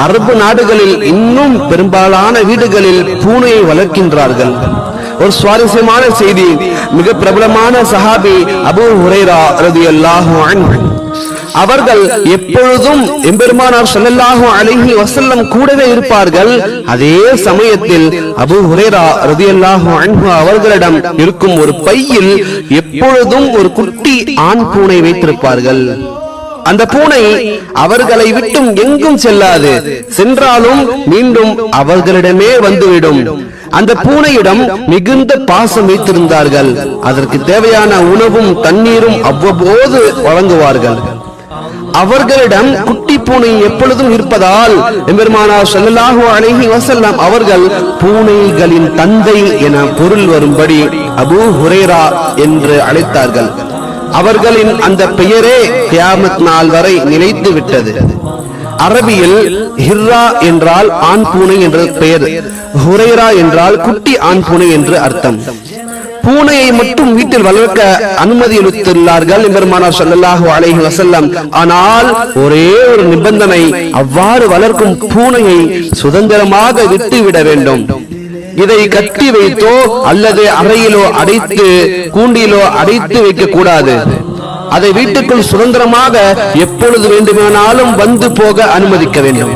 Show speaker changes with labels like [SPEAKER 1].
[SPEAKER 1] அரபு நாடுகளில் இன்னும் பெரும்பாலான வீடுகளில் பூனையை வளர்க்கின்றார்கள். ஒரு சுவாரஸ்யமான செய்தி, மிக பிரபலமான சஹாபி அபூ ஹுரைரா ரலியல்லாஹு அன்ஹு அவர்கள் எப்பொழுதும் எம்பெருமானார் ஸல்லல்லாஹு அலைஹி வஸல்லம் கூடவே இருப்பார்கள். அதே சமயத்தில் அபூ ஹுரைரா ரலியல்லாஹு அன்ஹு அவர்களிடம் இருக்கும் ஒரு பையில் எப்பொழுதும் ஒரு குட்டி ஆண் பூனை வைத்திருப்பார்கள். அந்த பூனை அவர்களை விட்டும் எங்கும் செல்லாது, சென்றாலும் மீண்டும் அவர்களிடமே வந்துவிடும். அந்த பூனையிடம் மிகுந்த பாசம் வைத்திருந்தார்கள். அதற்கு தேவையான உணவும் தண்ணீரும் அவ்வப்போது வழங்குவார்கள். அவர்களிடம் குட்டி பூனை எப்பொழுதும் இருப்பதால் எம்பெருமானார் ஸல்லல்லாஹு அலைஹி வஸல்லம் அவர்கள் பூனைகளின் தந்தை என பொருள் வரும்படி அபூ ஹுரைரா என்று அழைத்தார்கள். அவர்களின் அந்த பெயரே கியாமத் நாள் வரை நிலைத்து விட்டது. அரபியில் ஹிர்ரா என்றால் ஆண் பூனை என்ற பெயர், ஹுரைரா என்றால் குட்டி ஆண் பூனை என்று அர்த்தம். பூனையை மட்டும் வீட்டில் வளர்க்க அனுமதி அளித்துள்ளார்கள் எம்பெருமானார் ஸல்லல்லாஹு அலைஹி வஸல்லம். ஆனால் ஒரே ஒரு நிபந்தனை, அவ்வாறு வளர்க்கும் பூனையை சுதந்திரமாக விட்டுவிட வேண்டும். இதை கட்டி வைத்தோ அல்லது அறையிலோ அடைத்து கூண்டிலோ அடைத்து வைக்க கூடாது. அதை வீட்டுக்குள் சுதந்திரமாக எப்பொழுது வேண்டுமானாலும் வந்து போக அனுமதிக்க வேண்டும்.